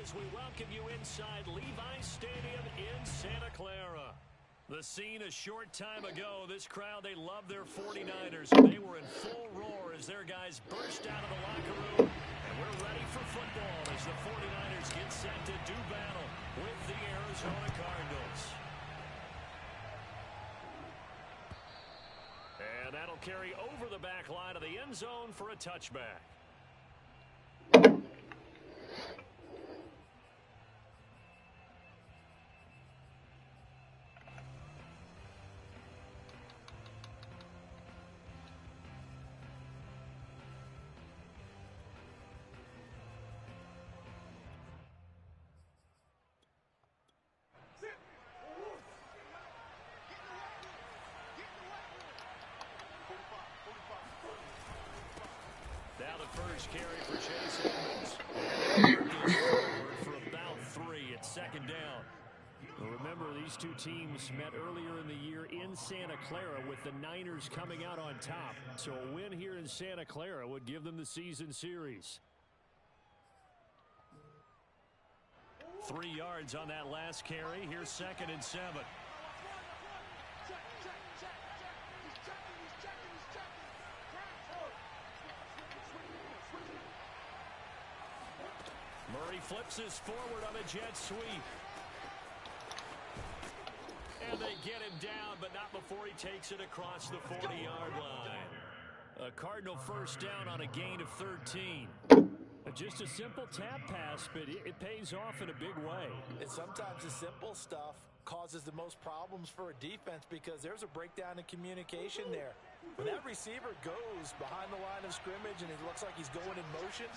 as we welcome you inside Levi's Stadium in Santa Clara. The scene a short time ago, this crowd, they love their 49ers. And they were in full roar as their guys burst out of the locker room. And we're ready for football as the 49ers get set to do battle with the Arizona Cardinals. And that'll carry over the back line of the end zone for a touchback. Now the first carry for Chase Edmonds. For about 3 at second down. Well, remember, these two teams met earlier in the year in Santa Clara with the Niners coming out on top. So a win here in Santa Clara would give them the season series. 3 yards on that last carry. Here's 2nd and 7. Murray flips this forward on a jet sweep. And they get him down, but not before he takes it across the 40-yard line. A Cardinal first down on a gain of 13. Just a simple tap pass, but it pays off in a big way. And sometimes the simple stuff causes the most problems for a defense because there's a breakdown in communication there. When that receiver goes behind the line of scrimmage and it looks like he's going in motion,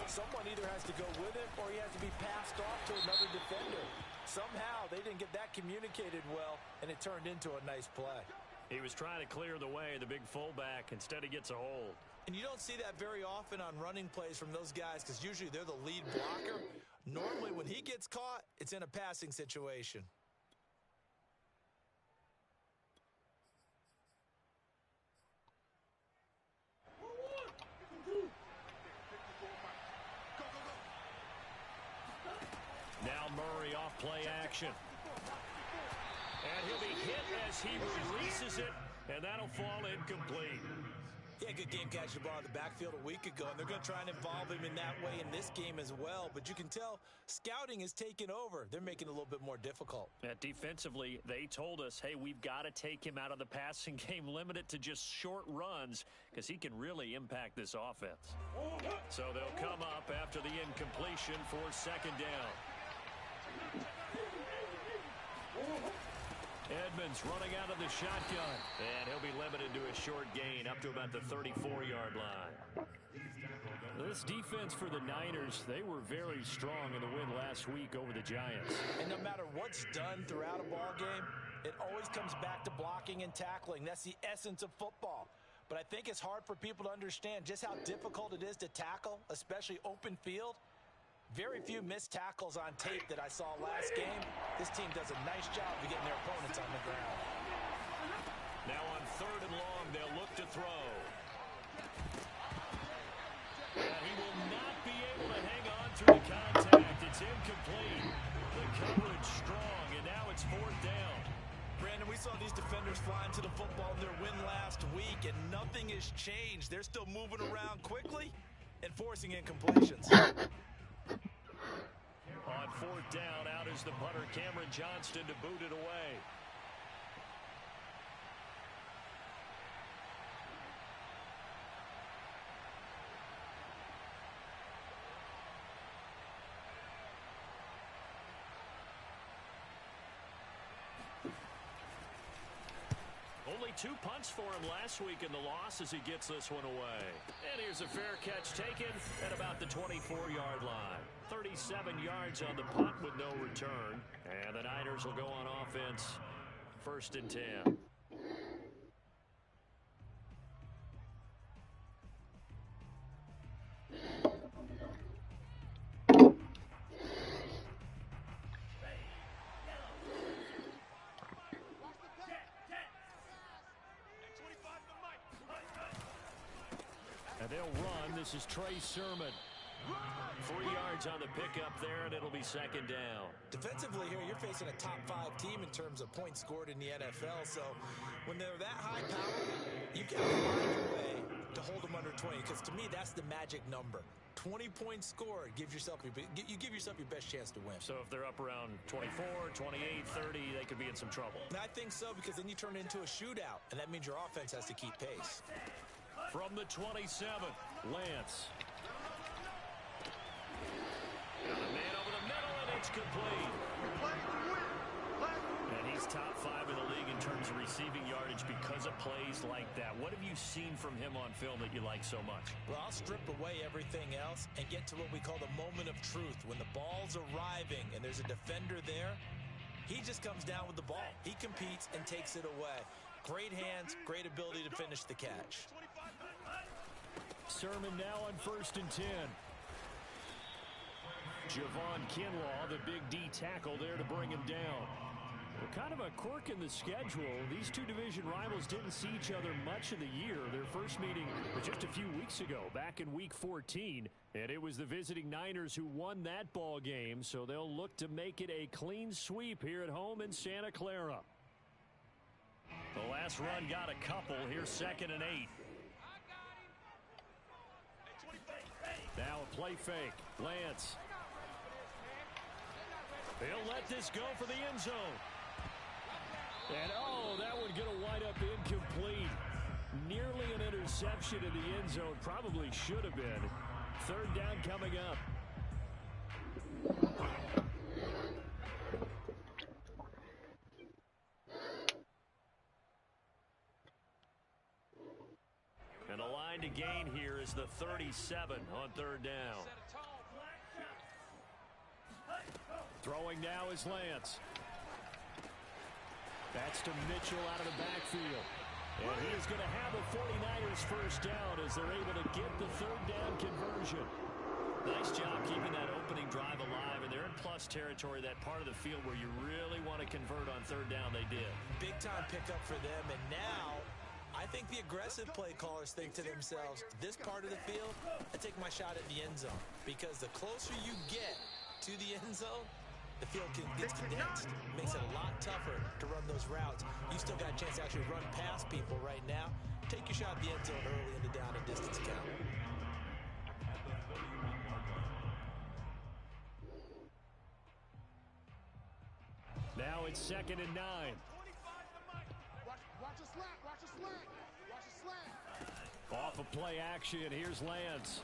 someone either has to go with him or he has to be passed off to another defender. Somehow they didn't get that communicated well, and it turned into a nice play. He was trying to clear the way, the big fullback. Instead, he gets a hold. And you don't see that very often on running plays from those guys because usually they're the lead blocker. Normally, when he gets caught, it's in a passing situation. Now Murray off play action. And he'll be hit as he releases it, and that'll fall incomplete. He had a good game catching the ball in the backfield a week ago, and they're going to try and involve him in that way in this game as well. But you can tell scouting is taking over. They're making it a little bit more difficult. Defensively, they told us, hey, we've got to take him out of the passing game, limit it to just short runs, because he can really impact this offense. So they'll come up after the incompletion for 2nd down. Edmonds running out of the shotgun. And he'll be limited to a short gain up to about the 34-yard line. This defense for the Niners, they were very strong in the win last week over the Giants. And no matter what's done throughout a ball game, it always comes back to blocking and tackling. That's the essence of football. But I think it's hard for people to understand just how difficult it is to tackle, especially open field. Very few missed tackles on tape that I saw last game. This team does a nice job of getting their opponents on the ground. Now on 3rd and long, they'll look to throw. And he will not be able to hang on through the contact. It's incomplete. The coverage strong, and now it's 4th down. Brandon, we saw these defenders flying to the football in their win last week, and nothing has changed. They're still moving around quickly and forcing incompletions. On 4th down, out is the punter, Cameron Johnston, to boot it away. Only 2 punts for him last week in the loss as he gets this one away. And here's a fair catch taken at about the 24-yard line. 37 yards on the punt with no return. And the Niners will go on offense. 1st and 10. And they'll run. This is Trey Sermon. 4 yards on the pickup there, and it'll be second down. Defensively here, you're facing a top 5 team in terms of points scored in the NFL. So when they're that high powered, you've got to find a way to hold them under 20. Because to me, that's the magic number. 20 points scored gives yourself you give yourself your best chance to win. So if they're up around 24, 28, 30, they could be in some trouble. And I think so, because then you turn it into a shootout, and that means your offense has to keep pace. From the 27, Lance. Got a man over the middle, and it's complete. And he's top 5 in the league in terms of receiving yardage because of plays like that. What have you seen from him on film that you like so much? Well, I'll strip away everything else and get to what we call the moment of truth. When the ball's arriving and there's a defender there, he just comes down with the ball. He competes and takes it away. Great hands, great ability to finish the catch. Sermon now on 1st and 10. Javon Kinlaw, the big D tackle there to bring him down. Well, kind of a quirk in the schedule. These two division rivals didn't see each other much of the year. Their first meeting was just a few weeks ago, back in Week 14. And it was the visiting Niners who won that ball game, so they'll look to make it a clean sweep here at home in Santa Clara. The last run got a couple. Here's 2nd and 8. Now a play fake. Lance. He'll let this go for the end zone. And, oh, that one going to wind up incomplete. Nearly an interception in the end zone. Probably should have been. 3rd down coming up. And the line to gain here is the 37 on 3rd down. Throwing now is Lance. That's to Mitchell out of the backfield. And he is going to have a 49ers first down as they're able to get the 3rd down conversion. Nice job keeping that opening drive alive, and they're in plus territory, that part of the field where you really want to convert on 3rd down. They did. Big time pickup for them, and now I think the aggressive play callers think to themselves, this part of the field, I take my shot at the end zone, because the closer you get to the end zone, the field gets condensed. It makes it a lot tougher to run those routes. You still got a chance to actually run past people right now. Take your shot at the end zone early in the down and distance count. Now it's 2nd and 9. Watch a slant. Watch a slant. Watch a slant. Off of play action, here's Lance.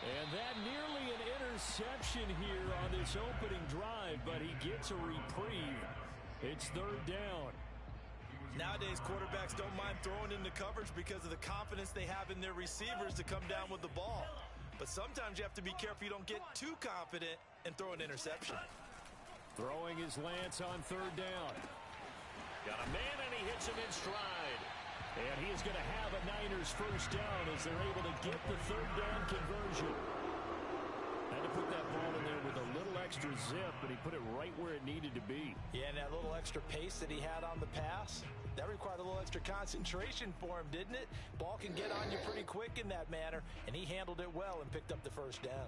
And that nearly an interception here on this opening drive, but he gets a reprieve. It's 3rd down. Nowadays, quarterbacks don't mind throwing into coverage because of the confidence they have in their receivers to come down with the ball. But sometimes you have to be careful you don't get too confident and throw an interception. Throwing is Lance on 3rd down. Got a man, and he hits him in stride. And he is going to have a Niners first down as they're able to get the 3rd down conversion. Had to put that ball in there with a little extra zip, but he put it right where it needed to be. Yeah, and that little extra pace that he had on the pass, that required a little extra concentration for him, didn't it? Ball can get on you pretty quick in that manner, and he handled it well and picked up the first down.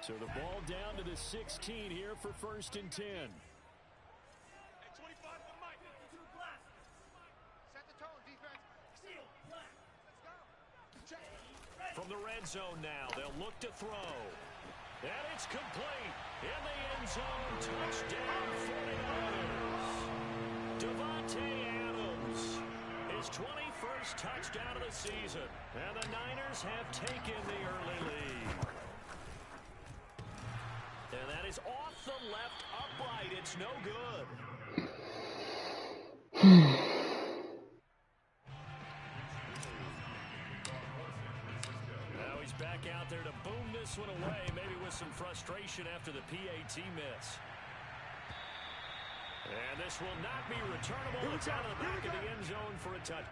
So the ball down to the 16 here for 1st and 10. From the red zone now, they'll look to throw. And it's complete. In the end zone, touchdown 49ers. Devontae Adams, his 21st touchdown of the season. And the Niners have taken the early lead. And that is off the left upright. It's no good. Now he's back out there to boom this one away, maybe with some frustration after the PAT miss. And this will not be returnable. It's out of the back of the end zone for a touchdown.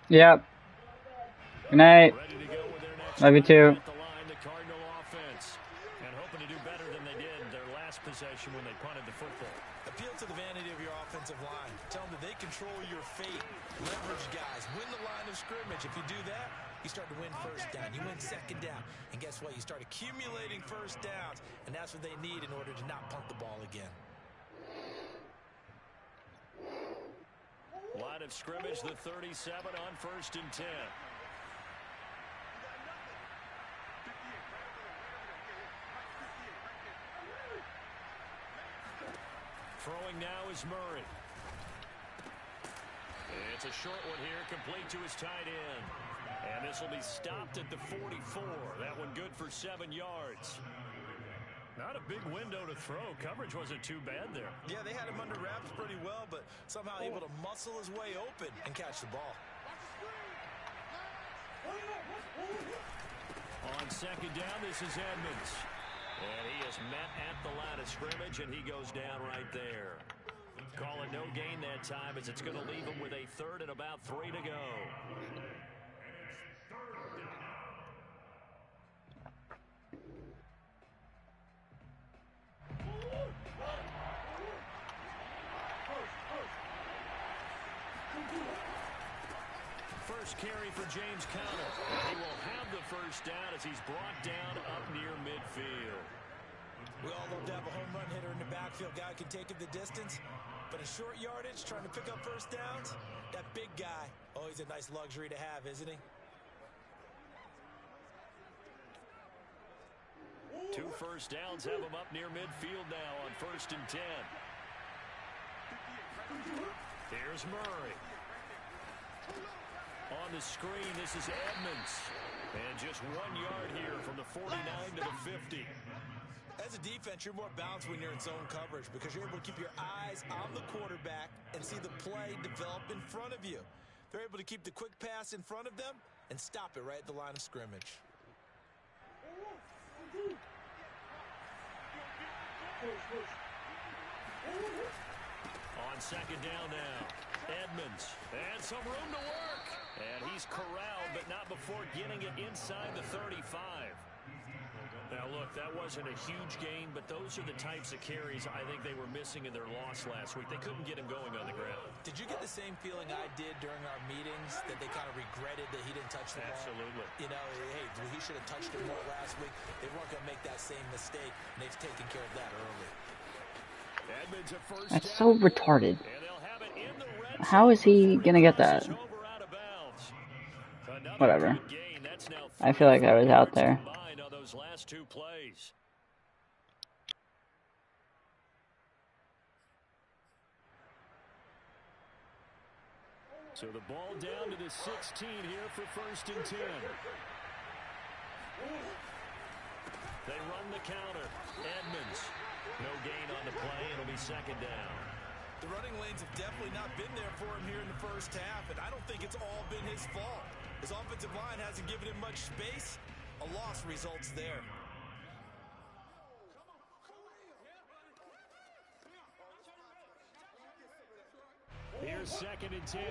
Yep. Good night. Ready to go with their next Love you too. at the line, the Cardinal offense. And hoping to do better than they did their last possession when they punted the football. Appeal to the vanity of your offensive line. Tell them that they control your fate. Leverage guys. Win the line of scrimmage. If you do that, you start to win first down. You win second down. And guess what? You start accumulating first downs. And that's what they need in order to not punt the ball again. Line of scrimmage, the 37 on 1st and 10. Throwing now is Murray. It's a short one here, complete to his tight end. And this will be stopped at the 44. That one good for 7 yards. Not a big window to throw. Coverage wasn't too bad there. Yeah, they had him under wraps pretty well, but somehow able to muscle his way open and catch the ball. On 2nd down, this is Edmonds. And he is met at the line of scrimmage, and he goes down right there. Call it no gain that time, as it's going to leave him with a 3rd and about 3 to go. First carry for James Conner. He will have the first down as he's brought down up near midfield. We all love to have a home run hitter in the backfield. Guy can take it the distance. But in short yardage, trying to pick up first downs, that big guy, always a nice luxury to have, isn't he? 2 first downs have him up near midfield now on 1st and 10. Here's Murray. On the screen, this is Edmonds. And just 1 yard here from the 49 to the 50. As a defense, you're more balanced when you're in zone coverage because you're able to keep your eyes on the quarterback and see the play develop in front of you. They're able to keep the quick pass in front of them and stop it right at the line of scrimmage. On 2nd down now, Edmonds. And some room to work. And he's corralled, but not before getting it inside the 35. Now, look, that wasn't a huge gain, but those are the types of carries I think they were missing in their loss last week. They couldn't get him going on the ground. Did you get the same feeling I did during our meetings, that they kind of regretted that he didn't touch the ball? Absolutely. You know, hey, he should have touched it more last week. They weren't going to make that same mistake, and they've taken care of that early. Edmonds a first That's down. so retarded. And they'll have it in the red How is he gonna get that? zone. Over out of bounds. Another Whatever. good gain. That's now I feel like I was out there. combined on those last 2 plays. So the ball down to the 16 here for 1st and 10. They run the counter. Edmonds. No gain on the play. It'll be 2nd down. The running lanes have definitely not been there for him here in the first half, and I don't think it's all been his fault. His offensive line hasn't given him much space. A loss results there. Here's 2nd and 10.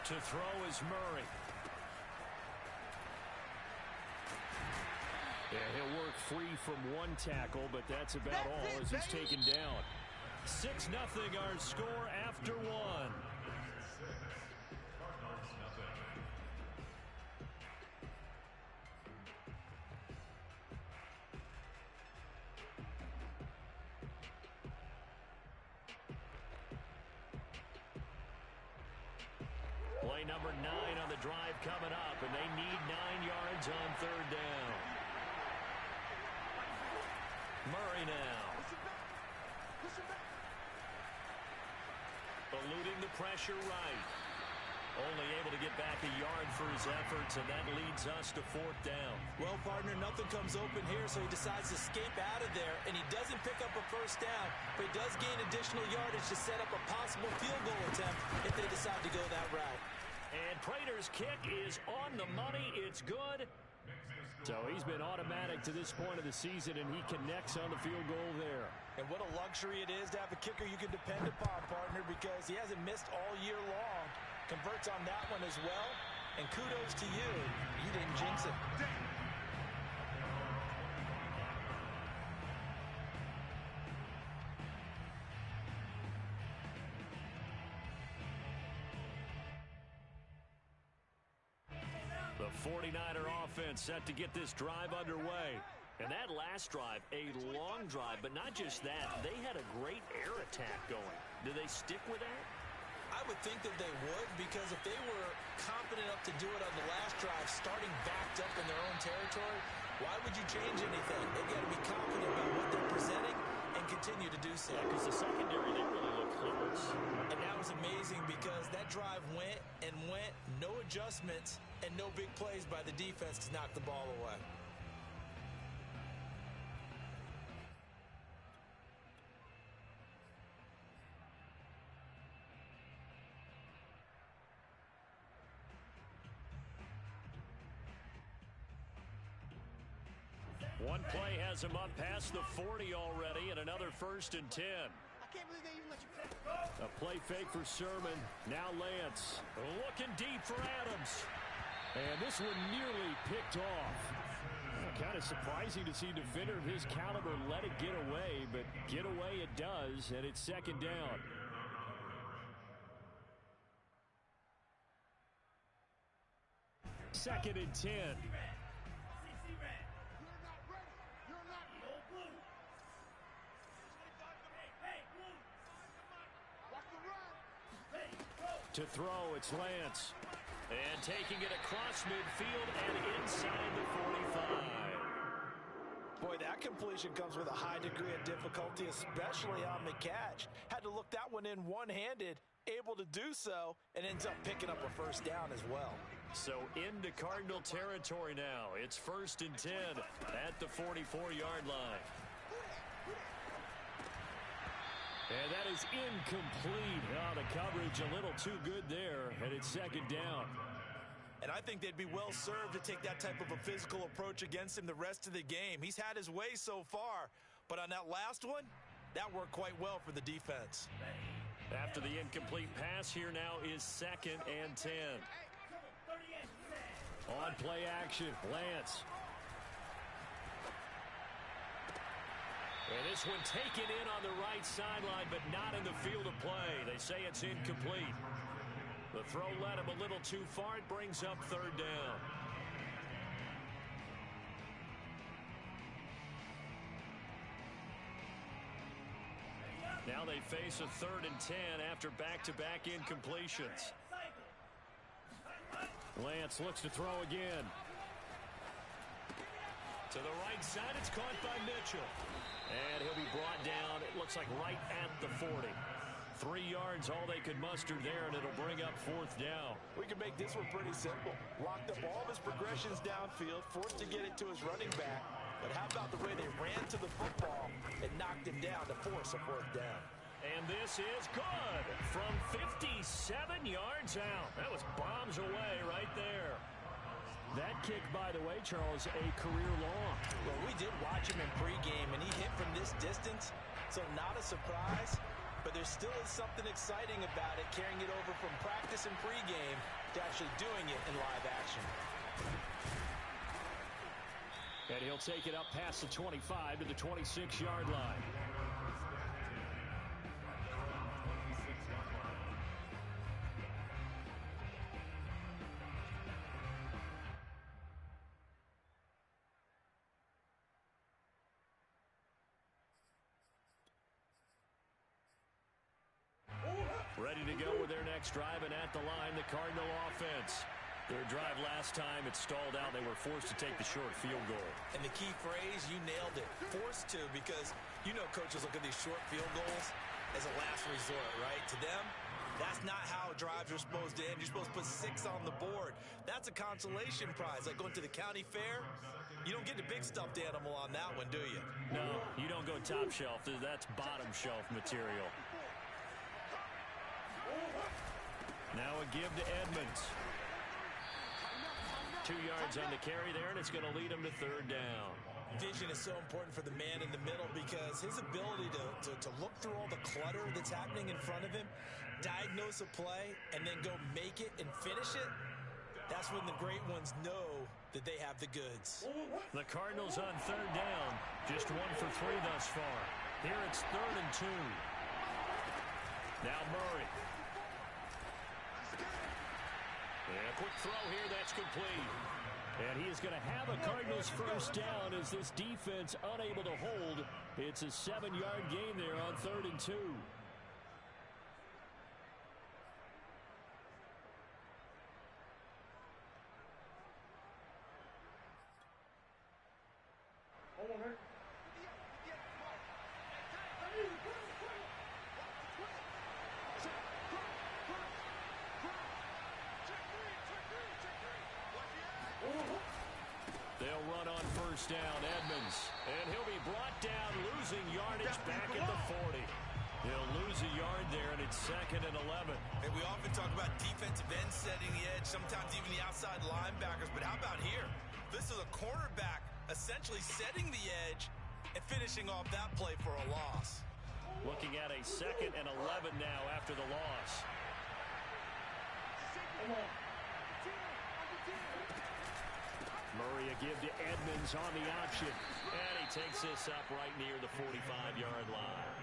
To throw is Murray. Yeah, he'll work free from 1 tackle, but that's about all as he's taken down. 6-0 our score after 1. Play number 9 on the drive coming up, and they need 9 yards on 3rd down. Murray now. Eluding the pressure right. Only able to get back a yard for his efforts, and that leads us to 4th down. Well, partner, nothing comes open here, so he decides to escape out of there, and he doesn't pick up a first down, but he does gain additional yardage to set up a possible field goal attempt if they decide to go that route. And Prater's kick is on the money. It's good. So he's been automatic to this point of the season, and he connects on the field goal there. And what a luxury it is to have a kicker you can depend upon, partner, because he hasn't missed all year long. Converts on that one as well. And kudos to you. You didn't jinx it. The 49er offense set to get this drive underway. And that last drive, a long drive, but not just that. They had a great air attack going. Do they stick with that? I would think that they would, because if they were confident enough to do it on the last drive, starting backed up in their own territory, why would you change anything? They've got to be confident about what they're presenting and continue to do so. Yeah, because the secondary, they really look close. And that was amazing because that drive went and went, no adjustments, and no big plays by the defense to knock the ball away. One play has him up past the 40 already, and another 1st and 10. I can't believe they even let you. A play fake for Sermon. Now Lance looking deep for Adams. And this one nearly picked off. Kind of surprising to see a defender of his caliber let it get away, but get away it does, and it's 2nd down. Second and 10. To throw, it's Lance. And taking it across midfield and inside the 45. Boy, that completion comes with a high degree of difficulty, especially on the catch. Had to look that one in one-handed, able to do so, and ends up picking up a 1st down as well. So into Cardinal territory now. It's 1st and 10 at the 44-yard line. And that is incomplete. Oh, the coverage a little too good there, and it's 2nd down. And I think they'd be well served to take that type of a physical approach against him the rest of the game. He's had his way so far, but on that last one, that worked quite well for the defense. After the incomplete pass, here now is 2nd and 10. On play action, Lance. And this one taken in on the right sideline, but not in the field of play. They say it's incomplete. The throw led him a little too far. It brings up 3rd down. Now they face a 3rd and 10 after back-to-back incompletions. Lance looks to throw again. To the right side, it's caught by Mitchell. And he'll be brought down, it looks like right at the 40. 3 yards, all they could muster there, and it'll bring up 4th down. We can make this one pretty simple. Locked up all of his progressions downfield, forced to get it to his running back. But how about the way they ran to the football and knocked him down to force a 4th down? And this is good from 57 yards out. That was bombs away right there. That kick, by the way, Charles, a career long. Well, we did watch him in pregame, and he hit from this distance, so not a surprise. But there still is something exciting about it, carrying it over from practice and pregame to actually doing it in live action. And he'll take it up past the 25 to the 26-yard line. Ready to go with their next drive, and at the line, the Cardinal offense. Their drive last time, it stalled out. They were forced to take the short field goal. And the key phrase, you nailed it. Forced to, because you know coaches look at these short field goals as a last resort, right? To them, that's not how drives are supposed to end. You're supposed to put 6 on the board. That's a consolation prize. Like going to the county fair, you don't get the big stuffed animal on that one, do you? No, you don't go top shelf. That's bottom shelf material. Now a give to Edmonds. 2 yards on the carry there, and it's going to lead him to third down. Vision is so important for the man in the middle because his ability to look through all the clutter that's happening in front of him, diagnose a play, and then go make it and finish it, that's when the great ones know that they have the goods. The Cardinals on third down, just 1 for 3 thus far. Here it's 3rd and 2. Now Murray. And a quick throw here, that's complete. And he is going to have a Cardinals first down as this defense unable to hold. It's a 7-yard gain there on 3rd and 2. They'll run on first down, Edmonds. And he'll be brought down, losing yardage back at the 40. He'll lose a yard there, and it's 2nd and 11. And we often talk about defensive ends setting the edge, sometimes even the outside linebackers. But how about here? This is a cornerback essentially setting the edge and finishing off that play for a loss. Looking at a 2nd and 11 now after the loss. Murray a give to Edmonds on the option. And he takes this up right near the 45-yard line.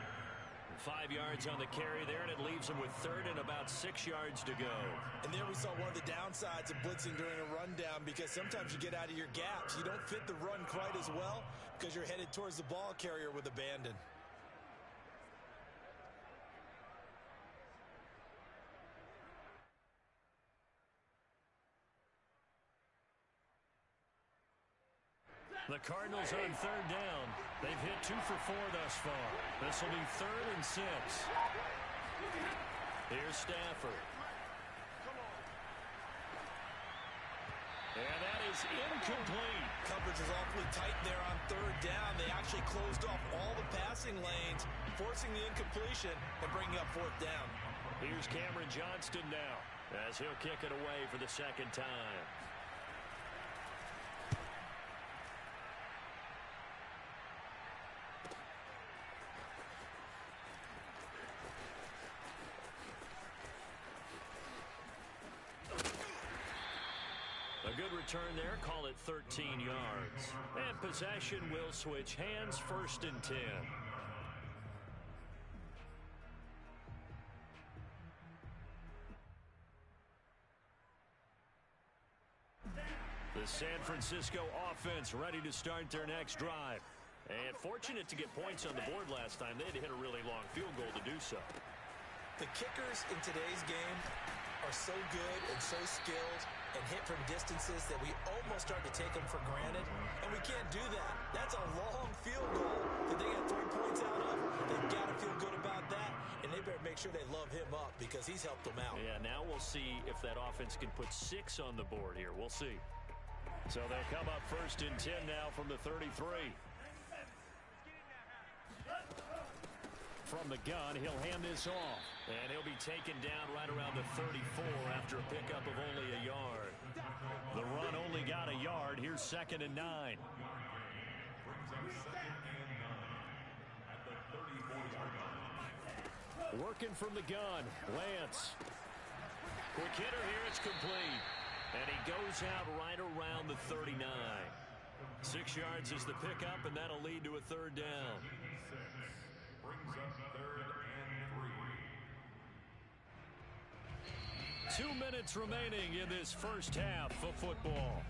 5 yards on the carry there, and it leaves him with 3rd and about 6 yards to go. And there we saw one of the downsides of blitzing during a rundown because sometimes you get out of your gaps. You don't fit the run quite as well because you're headed towards the ball carrier with abandon. The Cardinals on third down. They've hit 2 for 4 thus far. This will be 3rd and 6. Here's Stafford. And that is incomplete. Coverage is awfully tight there on third down. They actually closed off all the passing lanes, forcing the incompletion and bringing up 4th down. Here's Cameron Johnston now as he'll kick it away for the 2nd time. A good return there, call it 13 yards. And possession will switch hands, 1st and 10. The San Francisco offense ready to start their next drive. And fortunate to get points on the board last time. They had to hit a really long field goal to do so. The kickers in today's game are so good and so skilled and hit from distances that we almost start to take them for granted, and we can't do that. That's a long field goal that they got 3 points out of. They've got to feel good about that, and they better make sure they love him up because he's helped them out. Yeah, now we'll see if that offense can put 6 on the board here. We'll see. So they'll come up 1st and 10 now from the 33. From the gun, he'll hand this off. And he'll be taken down right around the 34 after a pickup of only a yard. The run only got a yard. Here's 2nd and 9. Working from the gun, Lance. Quick hitter here, it's complete. And he goes out right around the 39. 6 yards is the pickup, and that'll lead to a 3rd down. 2 minutes remaining in this first half of football.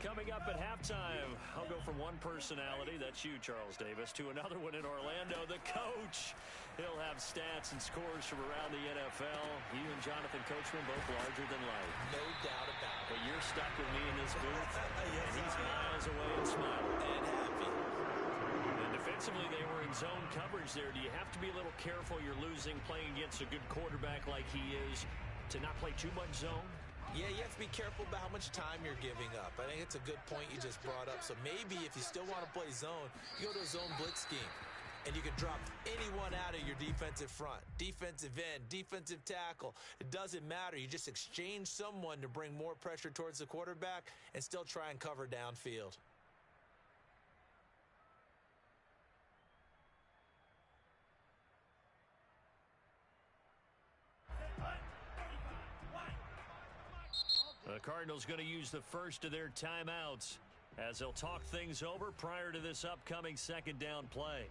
Coming up at halftime, I'll go from one personality, that's you, Charles Davis, to another one in Orlando, the coach. He'll have stats and scores from around the NFL. You and Jonathan Coachman both larger than life. No doubt about it. But you're stuck with me in this booth, Yes, and he's I am. miles away and smiling. And happy. And Defensively, they were in zone coverage there. Do you have to be a little careful you're losing playing against a good quarterback like he is to not play too much zone? Yeah, you have to be careful about how much time you're giving up. I think it's a good point you just brought up. So maybe if you still want to play zone, you go to a zone blitz scheme. And you can drop anyone out of your defensive front. Defensive end, defensive tackle. It doesn't matter. You just exchange someone to bring more pressure towards the quarterback and still try and cover downfield. The Cardinals going to use the first of their timeouts as they'll talk things over prior to this upcoming second down play.